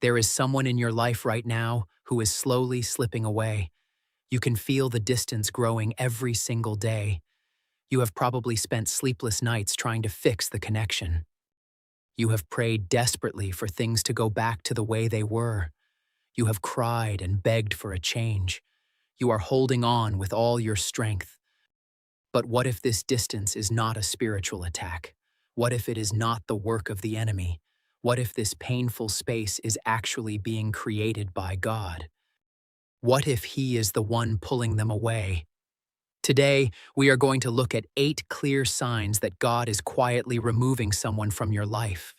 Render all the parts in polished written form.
There is someone in your life right now who is slowly slipping away. You can feel the distance growing every single day. You have probably spent sleepless nights trying to fix the connection. You have prayed desperately for things to go back to the way they were. You have cried and begged for a change. You are holding on with all your strength. But what if this distance is not a spiritual attack? What if it is not the work of the enemy? What if this painful space is actually being created by God? What if He is the one pulling them away? Today, we are going to look at 8 clear signs that God is quietly removing someone from your life.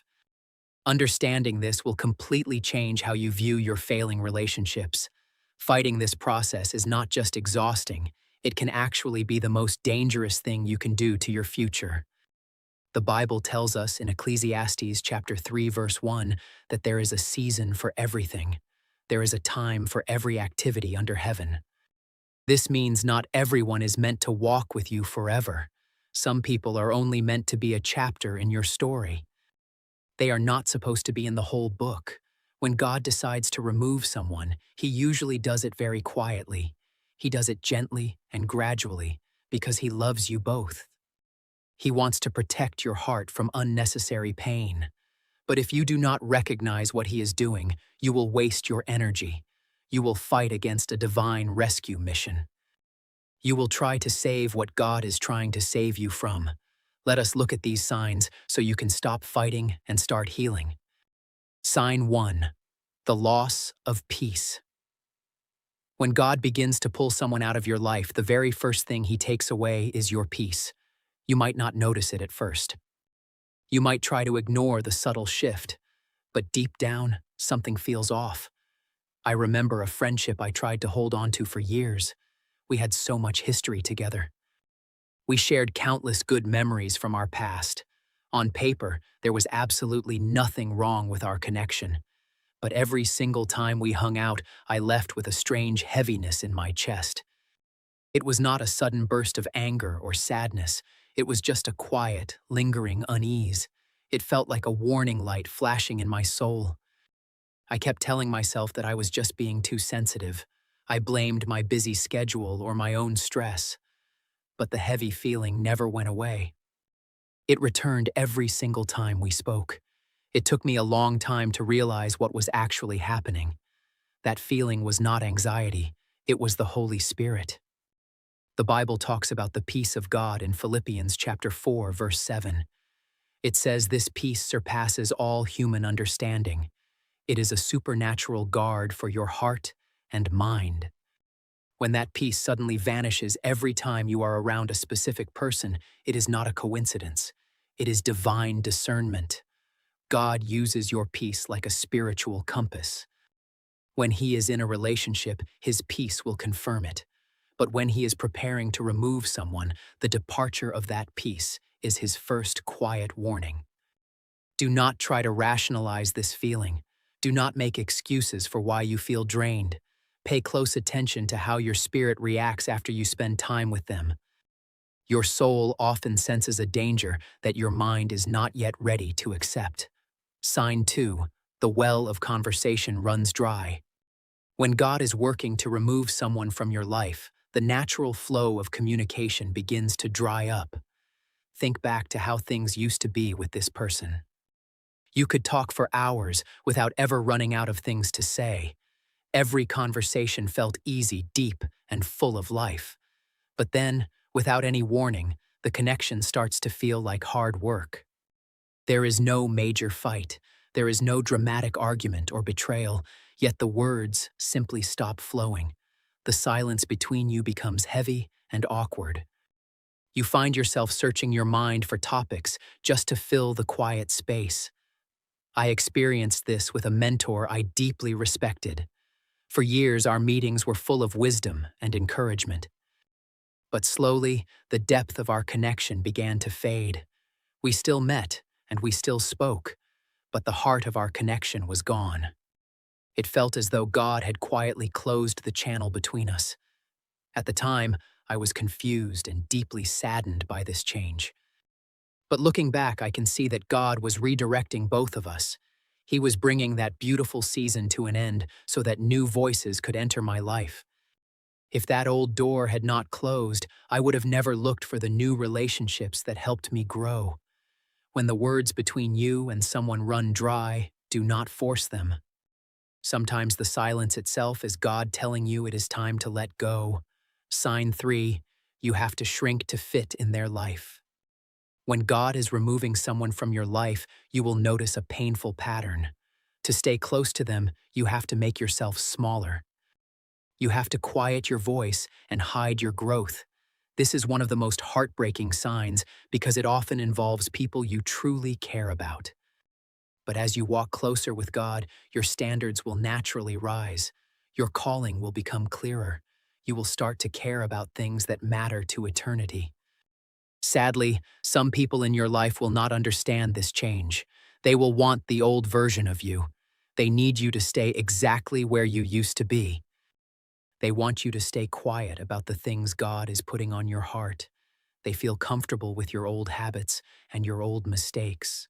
Understanding this will completely change how you view your failing relationships. Fighting this process is not just exhausting, it can actually be the most dangerous thing you can do to your future. The Bible tells us in Ecclesiastes chapter 3 verse 1 that there is a season for everything. There is a time for every activity under heaven. This means not everyone is meant to walk with you forever. Some people are only meant to be a chapter in your story. They are not supposed to be in the whole book. When God decides to remove someone, He usually does it very quietly. He does it gently and gradually because He loves you both. He wants to protect your heart from unnecessary pain. But if you do not recognize what He is doing, you will waste your energy. You will fight against a divine rescue mission. You will try to save what God is trying to save you from. Let us look at these signs so you can stop fighting and start healing. Sign 1. The loss of peace. When God begins to pull someone out of your life, the very first thing He takes away is your peace. You might not notice it at first. You might try to ignore the subtle shift, but deep down, something feels off. I remember a friendship I tried to hold on to for years. We had so much history together. We shared countless good memories from our past. On paper, there was absolutely nothing wrong with our connection. But every single time we hung out, I left with a strange heaviness in my chest. It was not a sudden burst of anger or sadness. It was just a quiet, lingering unease. It felt like a warning light flashing in my soul. I kept telling myself that I was just being too sensitive. I blamed my busy schedule or my own stress. But the heavy feeling never went away. It returned every single time we spoke. It took me a long time to realize what was actually happening. That feeling was not anxiety, it was the Holy Spirit. The Bible talks about the peace of God in Philippians chapter 4, verse 7. It says this peace surpasses all human understanding. It is a supernatural guard for your heart and mind. When that peace suddenly vanishes every time you are around a specific person, it is not a coincidence. It is divine discernment. God uses your peace like a spiritual compass. When He is in a relationship, His peace will confirm it. But when He is preparing to remove someone, the departure of that peace is His first quiet warning. Do not try to rationalize this feeling. Do not make excuses for why you feel drained. Pay close attention to how your spirit reacts after you spend time with them. Your soul often senses a danger that your mind is not yet ready to accept. Sign 2. The well of conversation runs dry. When God is working to remove someone from your life, the natural flow of communication begins to dry up. Think back to how things used to be with this person. You could talk for hours without ever running out of things to say. Every conversation felt easy, deep, and full of life. But then, without any warning, the connection starts to feel like hard work. There is no major fight. There is no dramatic argument or betrayal, yet the words simply stop flowing. The silence between you becomes heavy and awkward. You find yourself searching your mind for topics just to fill the quiet space. I experienced this with a mentor I deeply respected. For years, our meetings were full of wisdom and encouragement. But slowly, the depth of our connection began to fade. We still met, and we still spoke, but the heart of our connection was gone. It felt as though God had quietly closed the channel between us. At the time, I was confused and deeply saddened by this change. But looking back, I can see that God was redirecting both of us. He was bringing that beautiful season to an end so that new voices could enter my life. If that old door had not closed, I would have never looked for the new relationships that helped me grow. When the words between you and someone run dry, do not force them. Sometimes the silence itself is God telling you it is time to let go. Sign 3, you have to shrink to fit in their life. When God is removing someone from your life, you will notice a painful pattern. To stay close to them, you have to make yourself smaller. You have to quiet your voice and hide your growth. This is one of the most heartbreaking signs because it often involves people you truly care about. But as you walk closer with God, your standards will naturally rise. Your calling will become clearer. You will start to care about things that matter to eternity. Sadly, some people in your life will not understand this change. They will want the old version of you. They need you to stay exactly where you used to be. They want you to stay quiet about the things God is putting on your heart. They feel comfortable with your old habits and your old mistakes.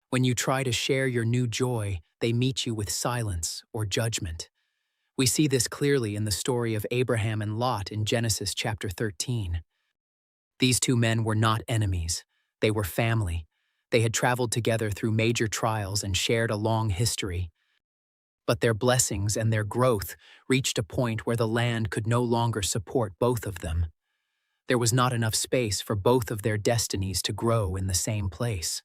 When you try to share your new joy, they meet you with silence or judgment. We see this clearly in the story of Abraham and Lot in Genesis chapter 13. These two men were not enemies. They were family. They had traveled together through major trials and shared a long history. But their blessings and their growth reached a point where the land could no longer support both of them. There was not enough space for both of their destinies to grow in the same place.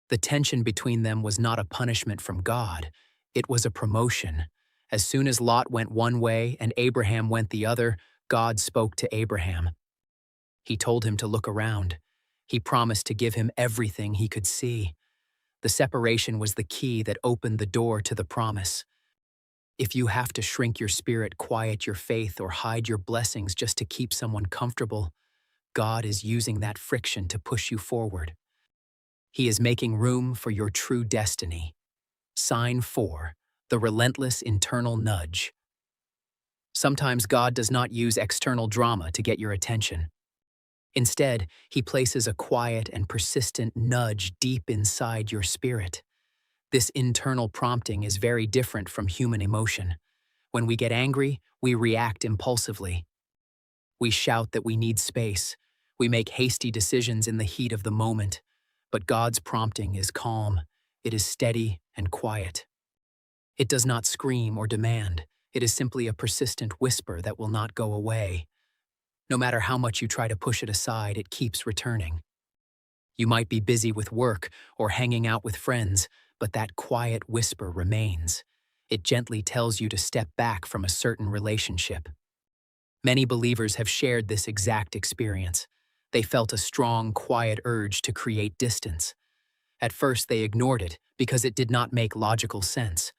The tension between them was not a punishment from God, it was a promotion. As soon as Lot went one way and Abraham went the other, God spoke to Abraham. He told him to look around. He promised to give him everything he could see. The separation was the key that opened the door to the promise. If you have to shrink your spirit, quiet your faith, or hide your blessings just to keep someone comfortable, God is using that friction to push you forward. He is making room for your true destiny. Sign 4, the relentless internal nudge. Sometimes God does not use external drama to get your attention. Instead, He places a quiet and persistent nudge deep inside your spirit. This internal prompting is very different from human emotion. When we get angry, we react impulsively. We shout that we need space. We make hasty decisions in the heat of the moment. But God's prompting is calm. It is steady and quiet. It does not scream or demand. It is simply a persistent whisper that will not go away. No matter how much you try to push it aside, it keeps returning. You might be busy with work or hanging out with friends, but that quiet whisper remains. It gently tells you to step back from a certain relationship. Many believers have shared this exact experience. They felt a strong, quiet urge to create distance. At first, they ignored it because it did not make logical sense.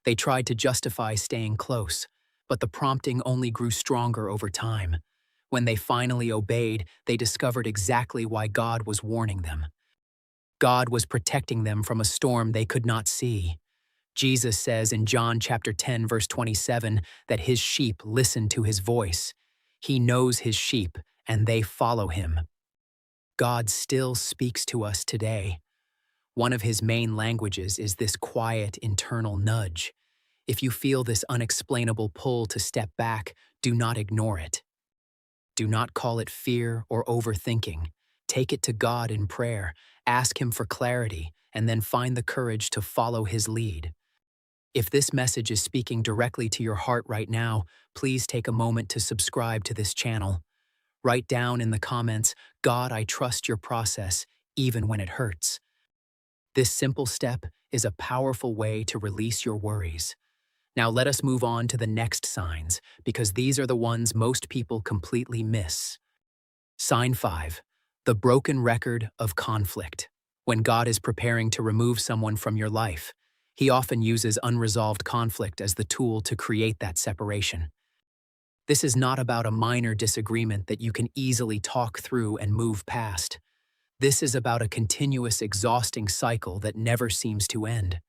They tried to justify staying close, but the prompting only grew stronger over time. When they finally obeyed, they discovered exactly why God was warning them. God was protecting them from a storm they could not see. Jesus says in John chapter 10, verse 27, that His sheep listen to His voice. He knows His sheep, and they follow Him. God still speaks to us today. One of His main languages is this quiet internal nudge. If you feel this unexplainable pull to step back, do not ignore it. Do not call it fear or overthinking. Take it to God in prayer, ask Him for clarity, and then find the courage to follow His lead. If this message is speaking directly to your heart right now, please take a moment to subscribe to this channel. Write down in the comments, "God, I trust your process, even when it hurts." This simple step is a powerful way to release your worries. Now let us move on to the next signs, because these are the ones most people completely miss. Sign 5, the broken record of conflict. When God is preparing to remove someone from your life, He often uses unresolved conflict as the tool to create that separation. This is not about a minor disagreement that you can easily talk through and move past. This is about a continuous, exhausting cycle that never seems to end.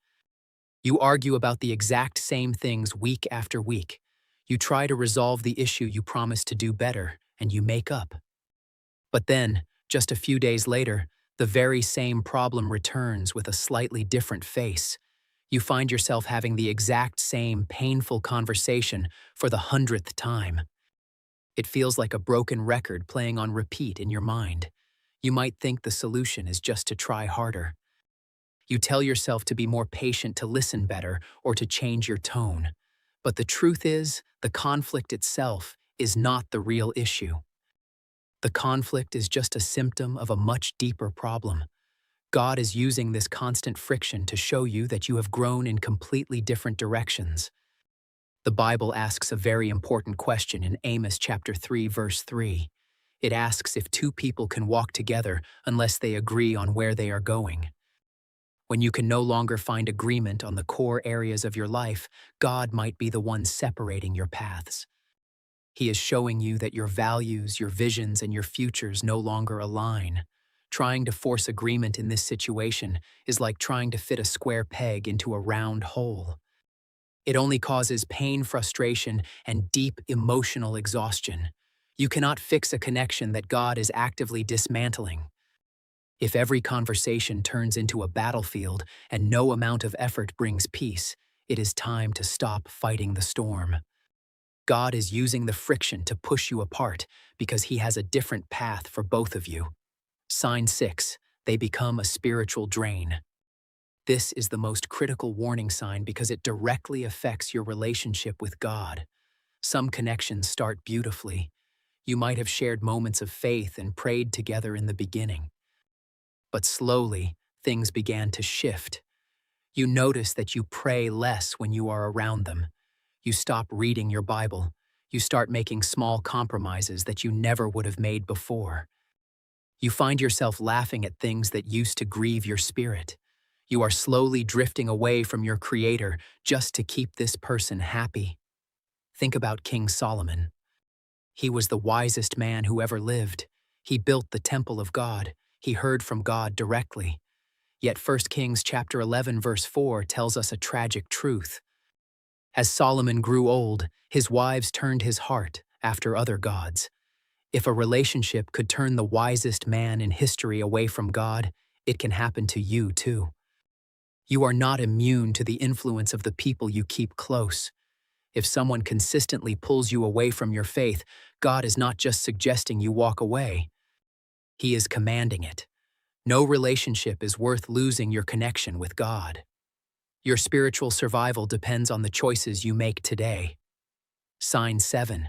You argue about the exact same things week after week. You try to resolve the issue you promised to do better, and you make up. But then, just a few days later, The very same problem returns with a slightly different face. You find yourself having the exact same painful conversation for the 100th time. It feels like a broken record playing on repeat in your mind. You might think the solution is just to try harder. You tell yourself to be more patient, to listen better, or to change your tone. But the truth is, the conflict itself is not the real issue. The conflict is just a symptom of a much deeper problem. God is using this constant friction to show you that you have grown in completely different directions. The Bible asks a very important question in Amos chapter 3, verse 3. It asks if two people can walk together unless they agree on where they are going. When you can no longer find agreement on the core areas of your life, God might be the one separating your paths. He is showing you that your values, your visions, and your futures no longer align. Trying to force agreement in this situation is like trying to fit a square peg into a round hole. It only causes pain, frustration, and deep emotional exhaustion. You cannot fix a connection that God is actively dismantling. If every conversation turns into a battlefield and no amount of effort brings peace, it is time to stop fighting the storm. God is using the friction to push you apart because He has a different path for both of you. Sign 6. They become a spiritual drain. This is the most critical warning sign because it directly affects your relationship with God. Some connections start beautifully. You might have shared moments of faith and prayed together in the beginning. But slowly, things began to shift. You notice that you pray less when you are around them. You stop reading your Bible. You start making small compromises that you never would have made before. You find yourself laughing at things that used to grieve your spirit. You are slowly drifting away from your Creator just to keep this person happy. Think about King Solomon. He was the wisest man who ever lived. He built the temple of God. He heard from God directly. Yet 1 Kings chapter 11 verse 4 tells us a tragic truth. As Solomon grew old, his wives turned his heart after other gods. If a relationship could turn the wisest man in history away from God, it can happen to you too. You are not immune to the influence of the people you keep close. If someone consistently pulls you away from your faith, God is not just suggesting you walk away. He is commanding it. No relationship is worth losing your connection with God. Your spiritual survival depends on the choices you make today. Sign 7.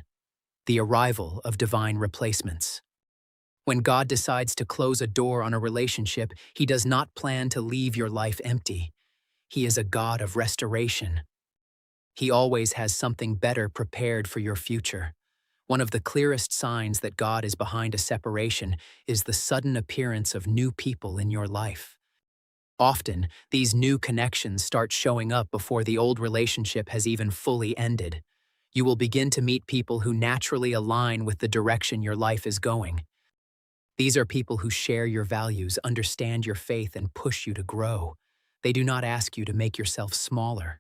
The arrival of divine replacements. When God decides to close a door on a relationship, He does not plan to leave your life empty. He is a God of restoration. He always has something better prepared for your future. One of the clearest signs that God is behind a separation is the sudden appearance of new people in your life. Often, these new connections start showing up before the old relationship has even fully ended. You will begin to meet people who naturally align with the direction your life is going. These are people who share your values, understand your faith, and push you to grow. They do not ask you to make yourself smaller.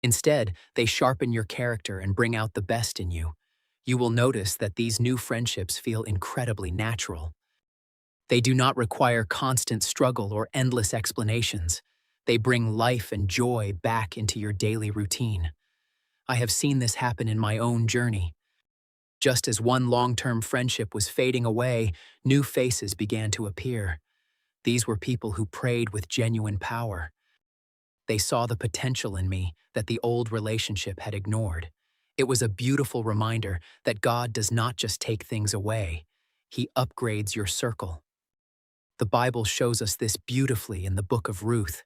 Instead, they sharpen your character and bring out the best in you. You will notice that these new friendships feel incredibly natural. They do not require constant struggle or endless explanations. They bring life and joy back into your daily routine. I have seen this happen in my own journey. Just as one long-term friendship was fading away, new faces began to appear. These were people who prayed with genuine power. They saw the potential in me that the old relationship had ignored. It was a beautiful reminder that God does not just take things away. He upgrades your circle. The Bible shows us this beautifully in the book of Ruth.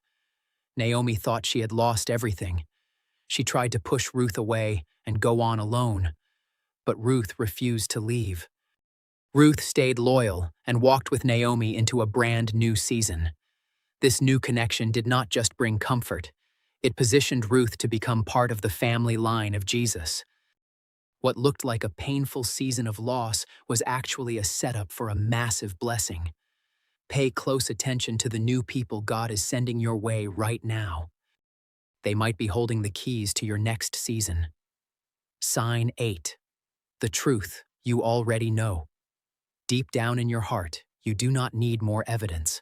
Naomi thought she had lost everything. She tried to push Ruth away and go on alone. But Ruth refused to leave. Ruth stayed loyal and walked with Naomi into a brand new season. This new connection did not just bring comfort. It positioned Ruth to become part of the family line of Jesus. What looked like a painful season of loss was actually a setup for a massive blessing. Pay close attention to the new people God is sending your way right now. They might be holding the keys to your next season. Sign 8. The truth you already know. Deep down in your heart, You do not need more evidence.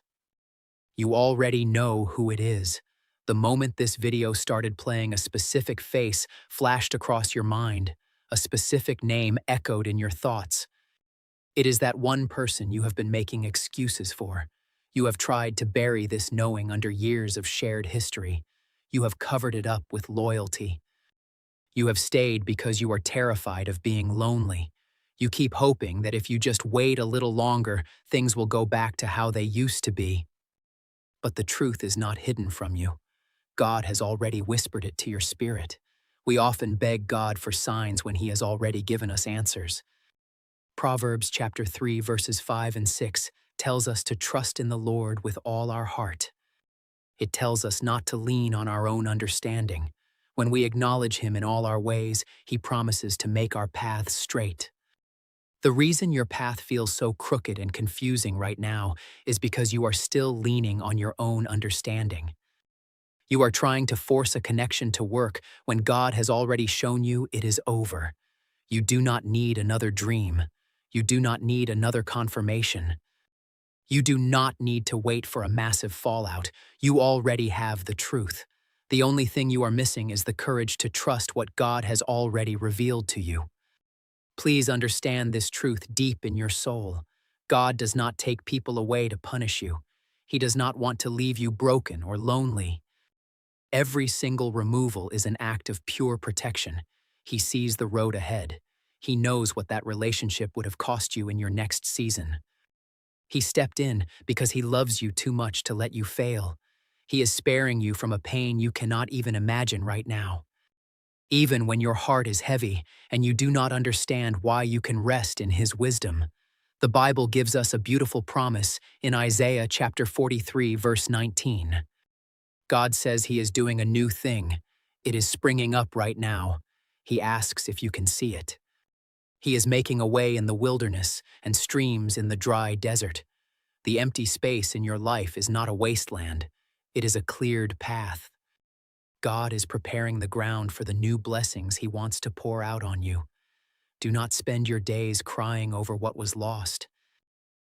You already know who it is. The moment this video started playing, a specific face flashed across your mind. A specific name echoed in your thoughts. It is that one person you have been making excuses for. You have tried to bury this knowing under years of shared history. You have covered it up with loyalty. You have stayed because you are terrified of being lonely. You keep hoping that if you just wait a little longer, things will go back to how they used to be. But the truth is not hidden from you. God has already whispered it to your spirit. We often beg God for signs when He has already given us answers. Proverbs chapter 3 verses 5 and 6 tells us to trust in the Lord with all our heart. It tells us not to lean on our own understanding. When we acknowledge Him in all our ways, He promises to make our paths straight. The reason your path feels so crooked and confusing right now is because you are still leaning on your own understanding. You are trying to force a connection to work when God has already shown you it is over. You do not need another dream. You do not need another confirmation. You do not need to wait for a massive fallout. You already have the truth. The only thing you are missing is the courage to trust what God has already revealed to you. Please understand this truth deep in your soul. God does not take people away to punish you. He does not want to leave you broken or lonely. Every single removal is an act of pure protection. He sees the road ahead. He knows what that relationship would have cost you in your next season. He stepped in because He loves you too much to let you fail. He is sparing you from a pain you cannot even imagine right now. Even when your heart is heavy and you do not understand why, you can rest in His wisdom. The Bible gives us a beautiful promise in Isaiah chapter 43 verse 19. God says He is doing a new thing. It is springing up right now. He asks if you can see it. He is making a way in the wilderness and streams in the dry desert. The empty space in your life is not a wasteland. It is a cleared path. God is preparing the ground for the new blessings He wants to pour out on you. Do not spend your days crying over what was lost.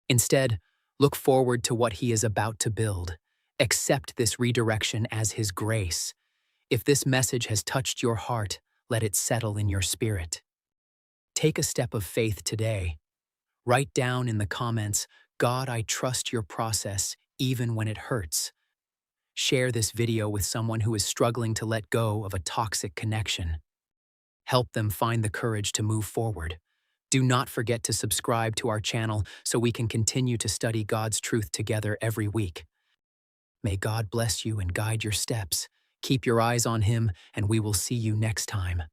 Instead, look forward to what He is about to build. Accept this redirection as His grace. If this message has touched your heart, let it settle in your spirit. Take a step of faith today. Write down in the comments, "God, I trust your process even when it hurts." Share this video with someone who is struggling to let go of a toxic connection. Help them find the courage to move forward. Do not forget to subscribe to our channel so we can continue to study God's truth together every week. May God bless you and guide your steps. Keep your eyes on Him, and we will see you next time.